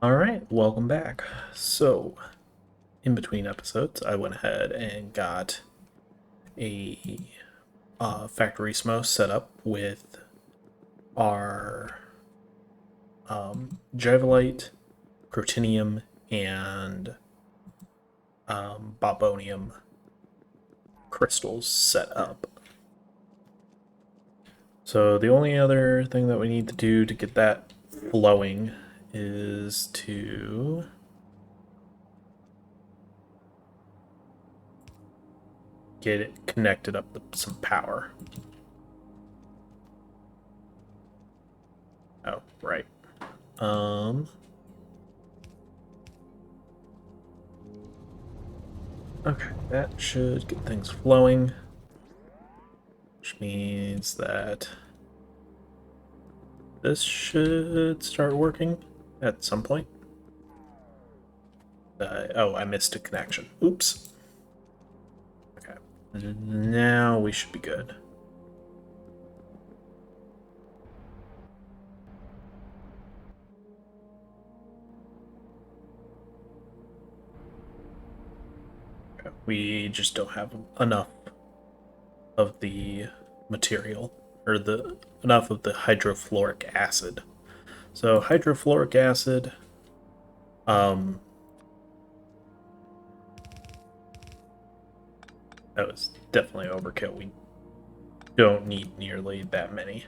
Alright, welcome back. So, in between episodes, I went ahead and got a factory smo set up with our Javelite, Crotinium, and Bobonium crystals set up. So the only other thing that we need to do to get that flowing is to get it connected up to some power. Oh, right. Okay, that should get things flowing, which means that this should start working at some point. Oh, I missed a connection. Oops. Okay, now we should be good. Okay, we just don't have enough of the material, or enough of the hydrofluoric acid. So hydrofluoric acid, that was definitely overkill. We don't need nearly that many.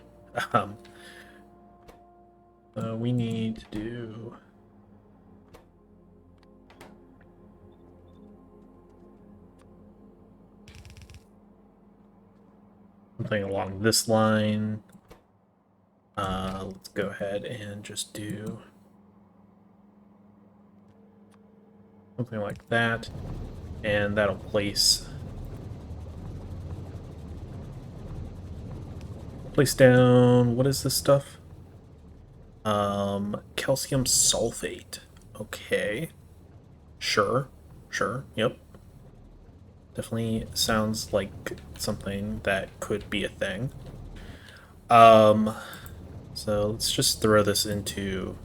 We need to do something along this line. Let's go ahead and just do something like that, and that'll place down, what is this stuff? Calcium sulfate. Okay. Sure. Yep. Definitely sounds like something that could be a thing. So let's just throw this into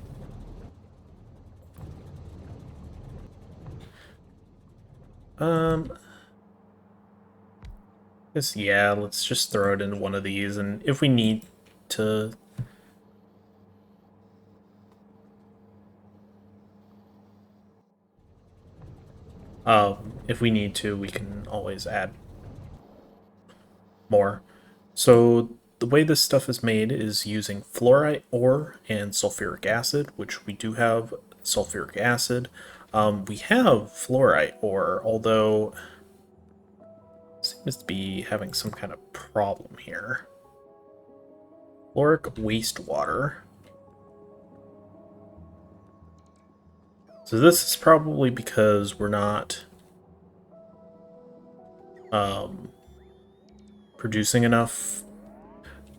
yeah, let's just throw it into one of these, and if we need to we can always add more. So the way this stuff is made is using fluorite ore and sulfuric acid, which we do have sulfuric acid. We have fluorite ore, although it seems to be having some kind of problem here. Fluoric wastewater. So this is probably because we're not producing enough.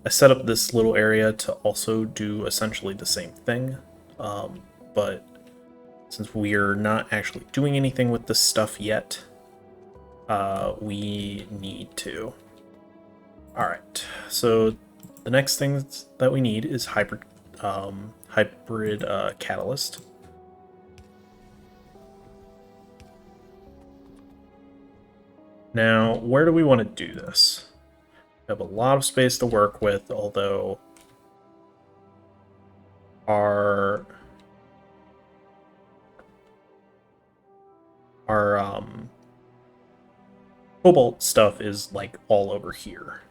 I set up this little area to also do essentially the same thing, but since we're not actually doing anything with this stuff yet, we need to. Alright, so the next thing that we need is hybrid catalyst. Now, where do we want to do this? We have a lot of space to work with, although our Cobalt stuff is like all over here.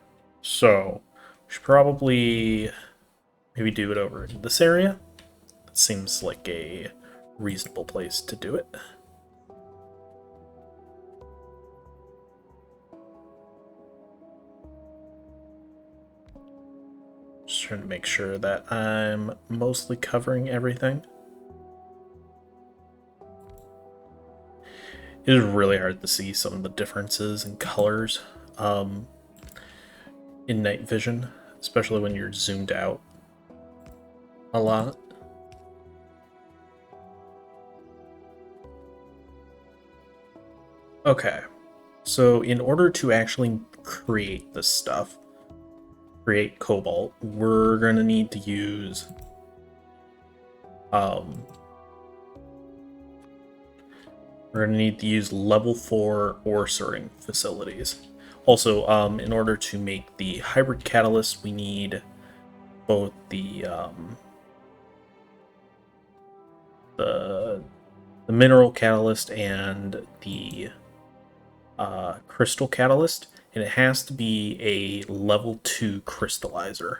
So we should probably maybe do it over in this area. That seems like a reasonable place to do it. Just trying to make sure that I'm mostly covering everything. It is really hard to see some of the differences in colors in night vision, especially when you're zoomed out a lot. Okay, so in order to actually create this stuff, create cobalt, we're going to need to use We're going to need to use level 4 ore sorting facilities. Also, in order to make the hybrid catalyst, we need both the the mineral catalyst and the crystal catalyst, and it has to be a level 2 crystallizer.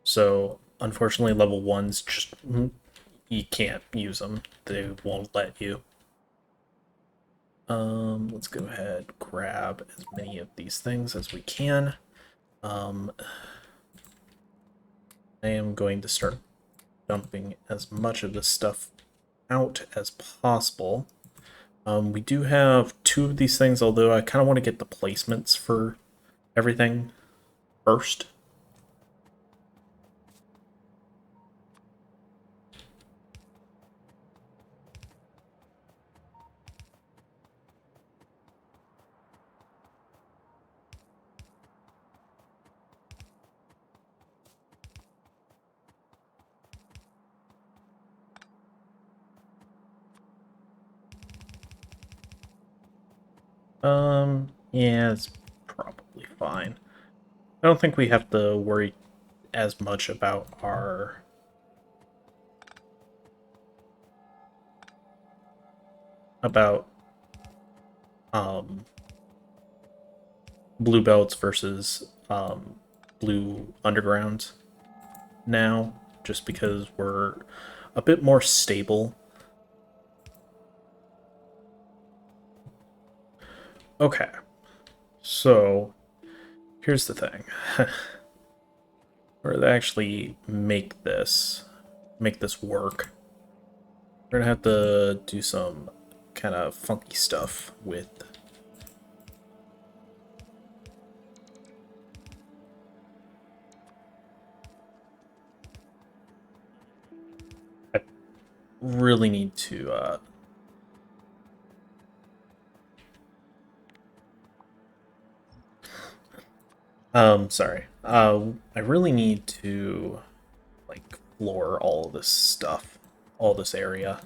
So, unfortunately, level 1s just you can't use them. They won't let you. Let's go ahead grab as many of these things as we can. I am going to start dumping as much of this stuff out as possible. We do have 2 of these things, although I kind of want to get the placements for everything first. Yeah, it's probably fine. I don't think we have to worry as much about our about um blue belts versus blue undergrounds now, just because we're a bit more stable. Okay, so here's the thing. Or to actually make this work, we're gonna have to do some kind of funky stuff with. I really need to sorry. I really need to like floor all this stuff, all this area.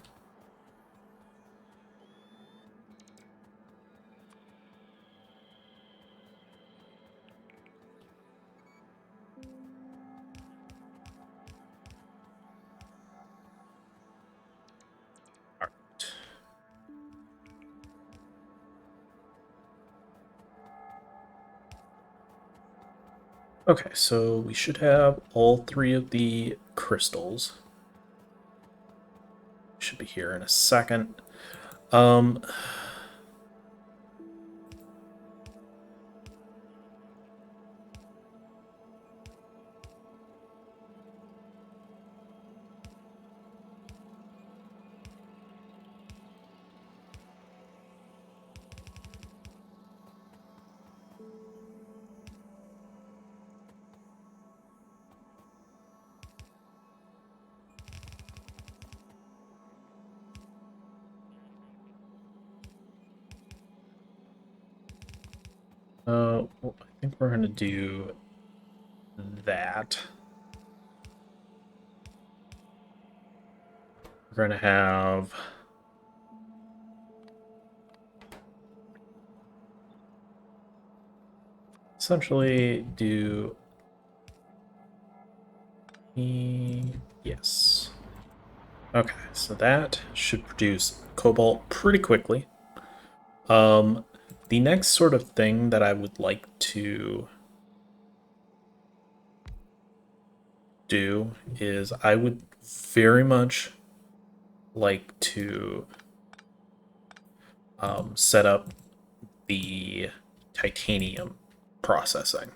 All right. Okay, so we should have all 3 of the crystals. Should be here in a second. Um, well, I think we're gonna do that. We're gonna have essentially do yes. Okay, so that should produce cobalt pretty quickly. Um, the next sort of thing that I would like to do is I would very much like to set up the titanium processing.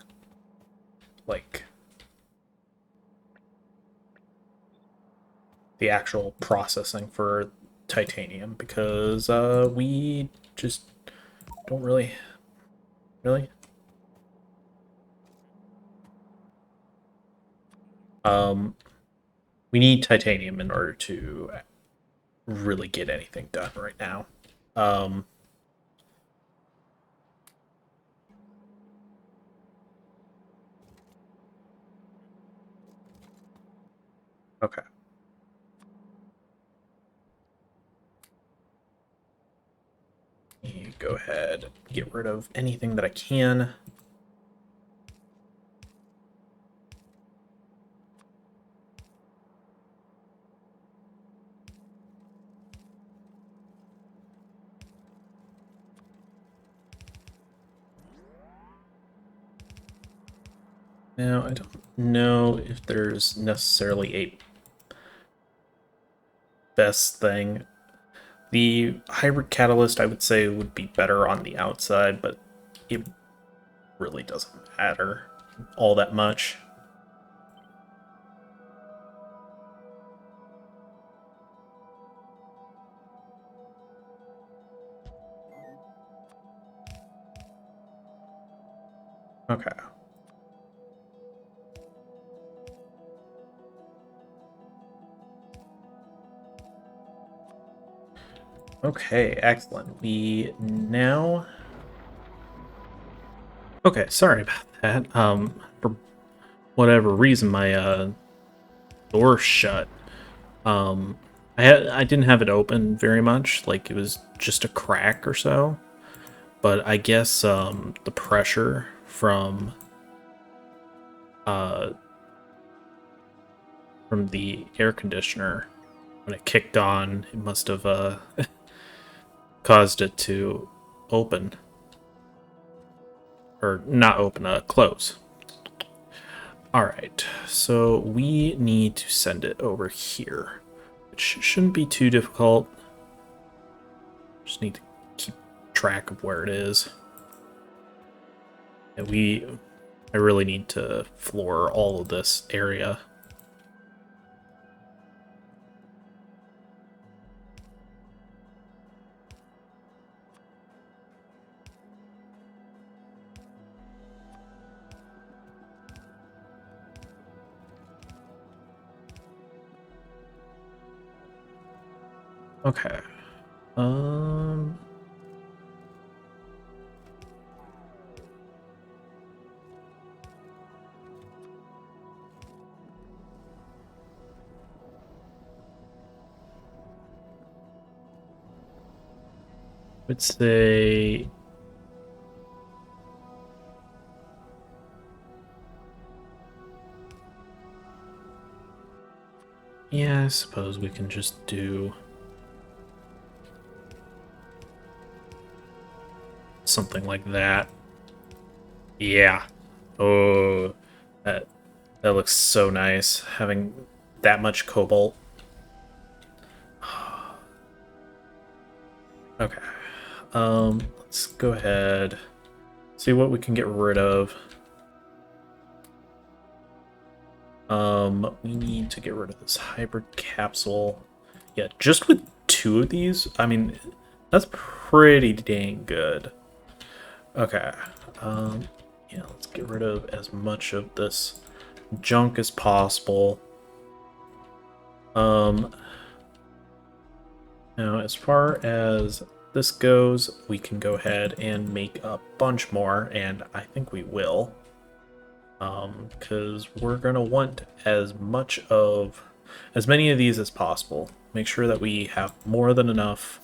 Like the actual processing for titanium because we just don't really. Um, we need titanium in order to really get anything done right now. Um, okay. go ahead, get rid of anything that I can. Now, I don't know if there's necessarily a best thing. The hybrid catalyst, I would say, would be better on the outside, but it really doesn't matter all that much. Okay. Okay, excellent. We now... Okay, sorry about that. For whatever reason, my door shut. I didn't have it open very much, like it was just a crack or so. But I guess the pressure uh from the air conditioner when it kicked on, it must have caused it to open. Or not open, close. Alright, so we need to send it over here, which shouldn't be too difficult. Just need to keep track of where it is. And I really need to floor all of this area. Okay. Um... would say... Yeah, I suppose we can just do something like that. Yeah. Oh, that looks so nice, having that much cobalt. Okay. Let's go ahead, see what we can get rid of. We need to get rid of this hybrid capsule. Yeah, just with 2 of these, I mean, that's pretty dang good. Okay. Yeah, let's get rid of as much of this junk as possible. Now, as far as this goes, we can go ahead and make a bunch more, and I think we will. Because we're gonna want as many of these as possible. Make sure that we have more than enough.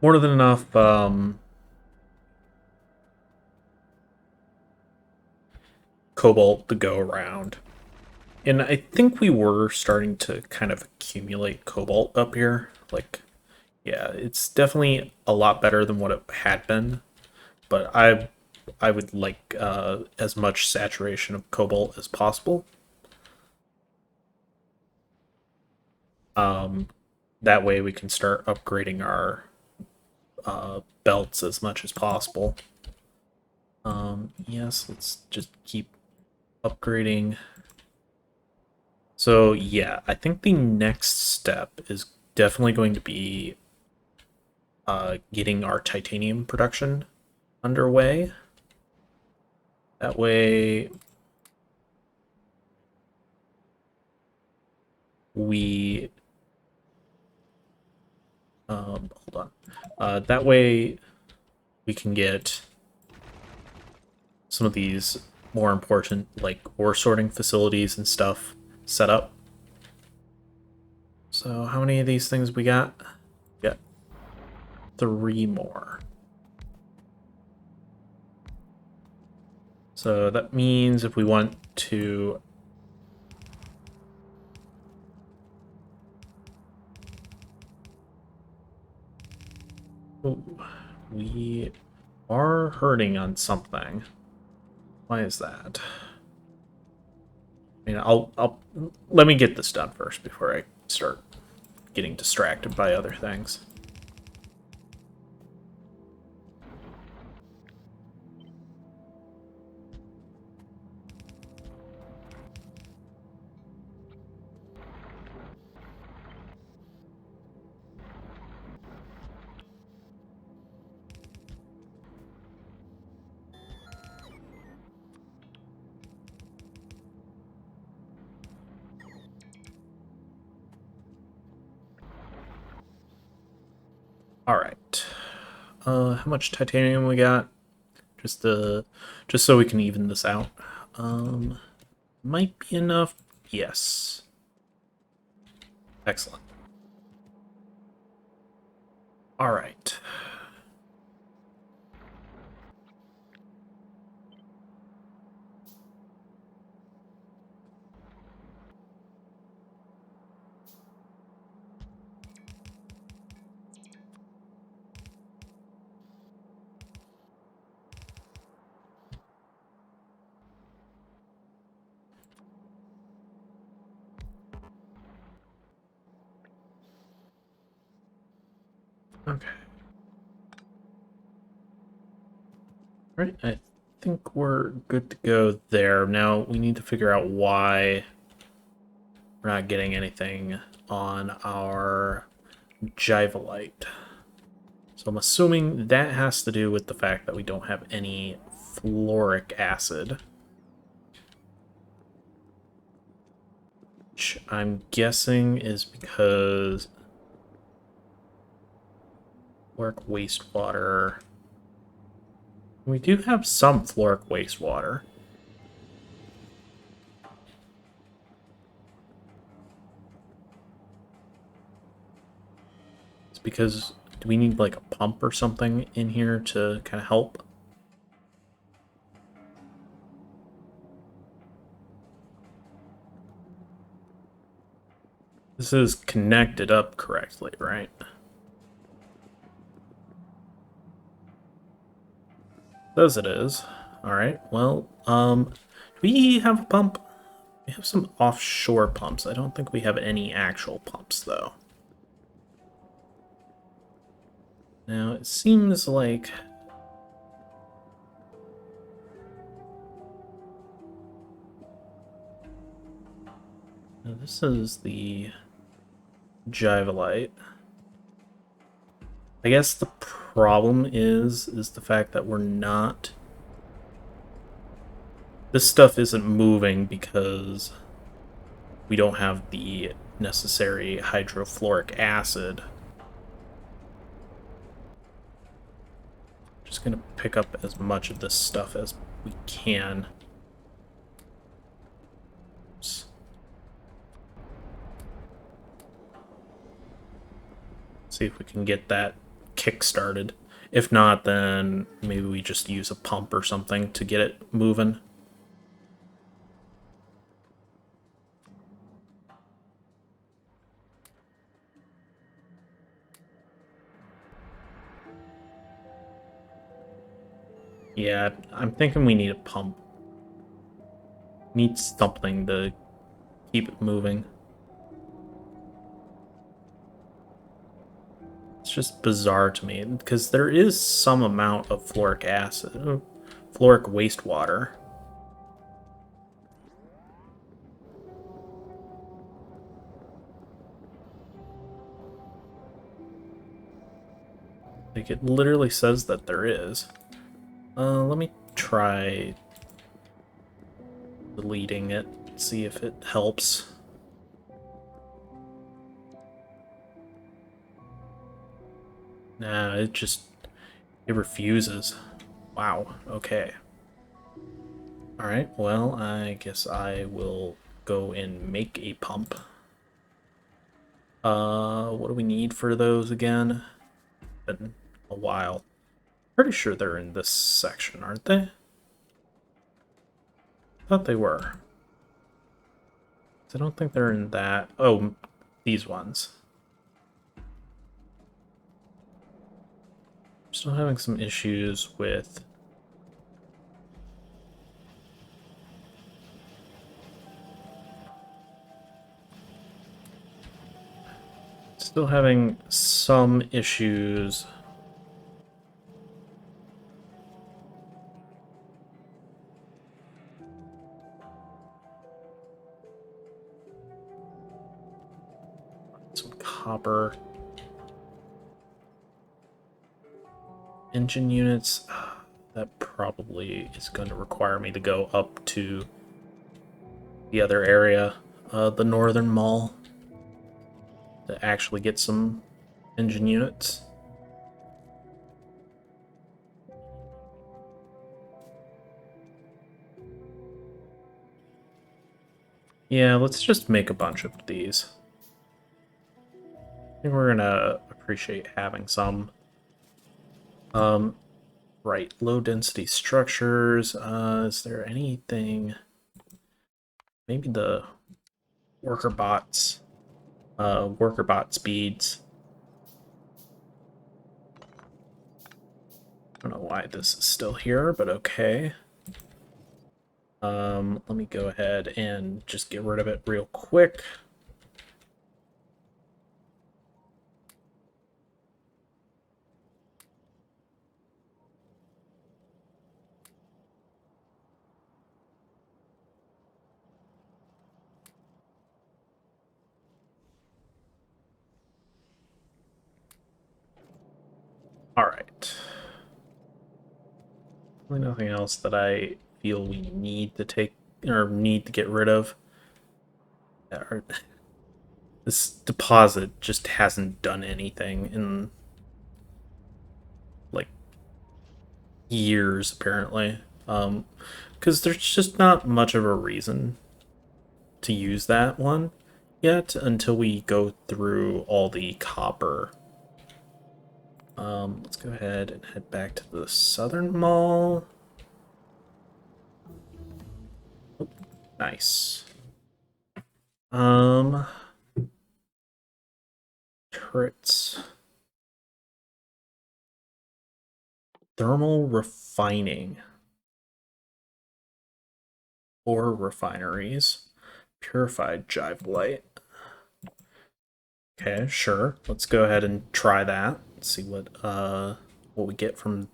More than enough, cobalt to go around. And I think we were starting to kind of accumulate cobalt up here. Like, yeah, it's definitely a lot better than what it had been. But I would like as much saturation of cobalt as possible. That way we can start upgrading our belts as much as possible. Yes, let's just keep upgrading. So yeah, I think the next step is definitely going to be getting our titanium production underway. That way we hold on. That way we can get some of these more important like ore sorting facilities and stuff set up. So how many of these things we got? We got 3 more. So that means if we want to we are hurting on something. Why is that? I mean, I'll let me get this done first before I start getting distracted by other things. All right. How much titanium we got? Just so we can even this out. Might be enough. Yes. Excellent. All right. Okay. All right. I think we're good to go there. Now we need to figure out why we're not getting anything on our Jivalite. So I'm assuming that has to do with the fact that we don't have any fluoric acid. Which I'm guessing is because fluoric wastewater. We do have some fluoric wastewater. It's because, do we need like a pump or something in here to kind of help? This is connected up correctly, right? Says it is. Alright, well, do we have a pump? We have some offshore pumps. I don't think we have any actual pumps, though. Now, it seems like... Now, this is the Jivalite. I guess the problem is the fact that we're not... This stuff isn't moving because we don't have the necessary hydrofluoric acid. Just gonna pick up as much of this stuff as we can. Oops. See if we can get that kick-started. If not, then maybe we just use a pump or something to get it moving. Yeah, I'm thinking we need a pump. Need something to keep it moving. It's just bizarre to me, because there is some amount of fluoric acid, fluoric wastewater. Like, it literally says that there is. Let me try deleting it, see if it helps. Nah, it refuses. Wow, okay. Alright, well, I guess I will go and make a pump. What do we need for those again? Been a while. Pretty sure they're in this section, aren't they? Thought they were. I don't think they're in that. Oh, these ones. Still having some issues with still having some issues. Some copper. Engine units. That probably is going to require me to go up to the other area, the northern mall, to actually get some engine units. Yeah, let's just make a bunch of these. I think we're gonna appreciate having some. Right, low density structures. Is there anything? Maybe the worker bots. Worker bot speeds. I don't know why this is still here, but okay. Let me go ahead and just get rid of it real quick. All right. Really nothing else that I feel we need to take or need to get rid of. This deposit just hasn't done anything in like years, apparently. Because there's just not much of a reason to use that one yet until we go through all the copper. Let's go ahead and head back to the southern mall. Oh, nice. Turrets. Thermal refining. Ore refineries. Purified jive light. Okay, sure. Let's go ahead and try that. See what we get from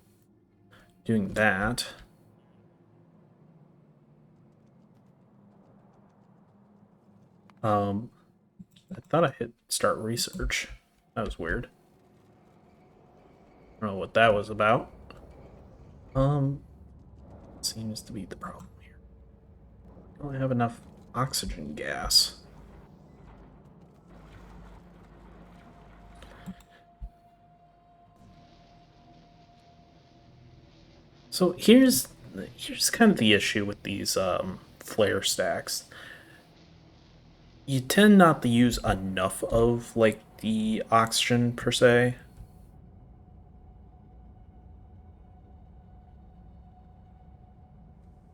doing that. I thought I hit start research. That was weird. I don't know what that was about. Seems to be the problem here. I don't have enough oxygen gas. So here's kind of the issue with these flare stacks. You tend not to use enough of like the oxygen per se.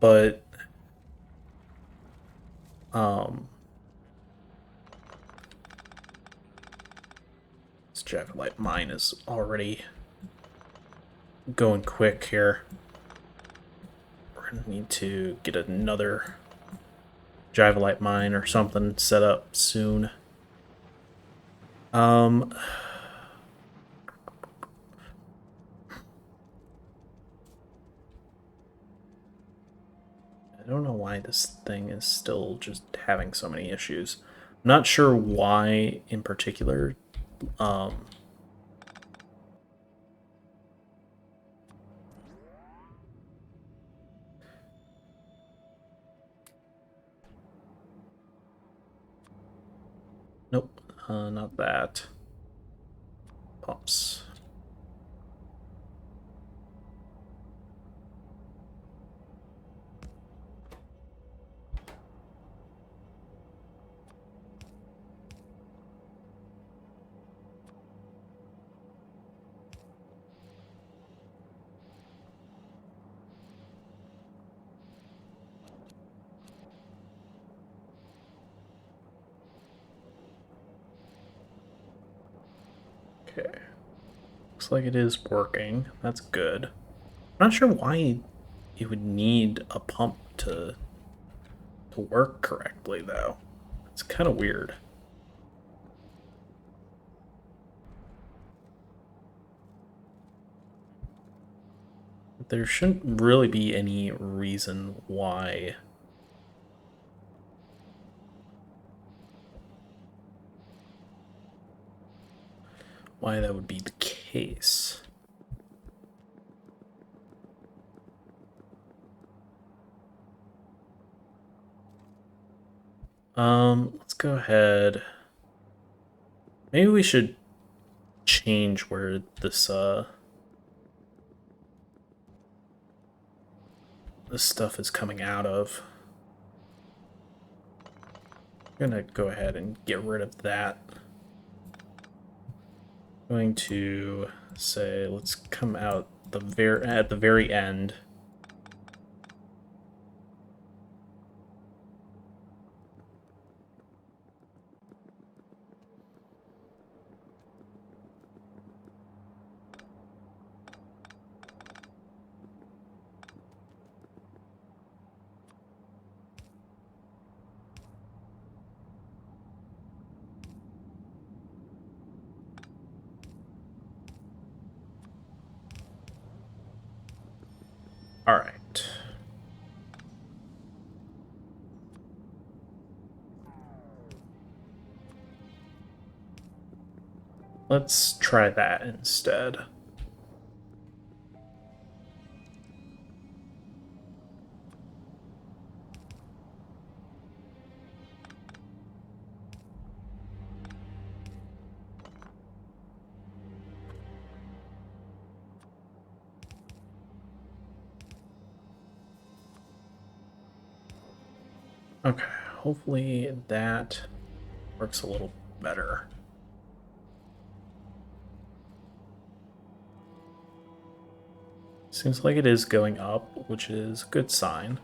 But um this Javelite mine is already going quick here. We're gonna need to get another Javelite mine or something set up soon. Um I don't know why this thing is still just having so many issues. I'm not sure why in particular. Um, nope, not that. Pumps. Okay. Looks like it is working. That's good. I'm not sure why you would need a pump to work correctly, though. It's kind of weird. There shouldn't really be any reason why that would be the case. Let's go ahead. Maybe we should change where this stuff is coming out of. I'm gonna go ahead and get rid of that. I'm going to say let's come out at the very end. All right. Let's try that instead. Okay, hopefully that works a little better. Seems like it is going up, which is a good sign.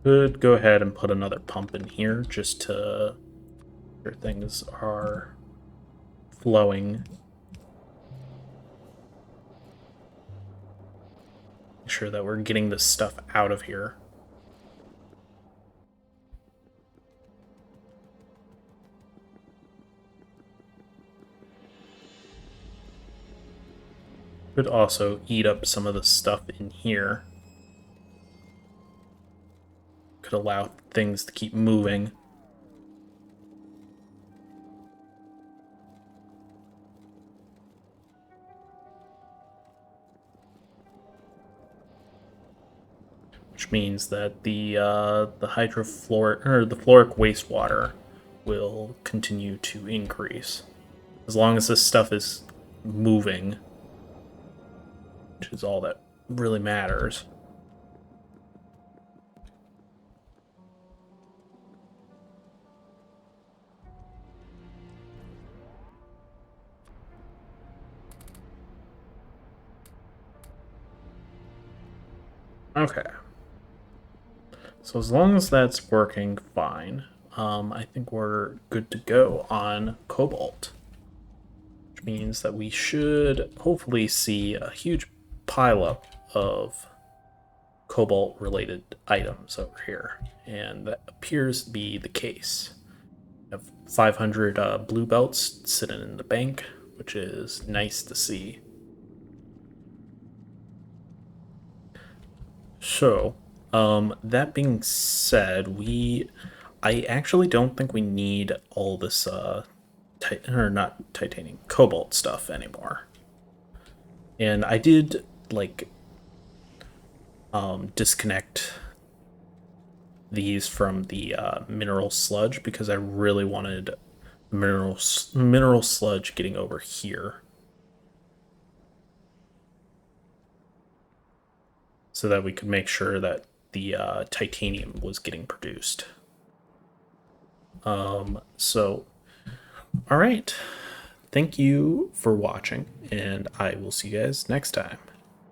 Could go ahead and put another pump in here just to sure things are flowing. Make sure that we're getting this stuff out of here. Could also eat up some of the stuff in here. Could allow things to keep moving. Which means that the fluoric wastewater will continue to increase as long as this stuff is moving, which is all that really matters. Okay. So as long as that's working fine, I think we're good to go on Cobalt. Which means that we should hopefully see a huge pileup of Cobalt-related items over here. And that appears to be the case. We have 500 blue belts sitting in the bank, which is nice to see. So, that being said, I actually don't think we need all this, or not titanium, cobalt stuff anymore. And I did, like, disconnect these from the mineral sludge because I really wanted mineral sludge getting over here. So that we could make sure that the titanium was getting produced. So, all right. thank you for watching, and I will see you guys next time.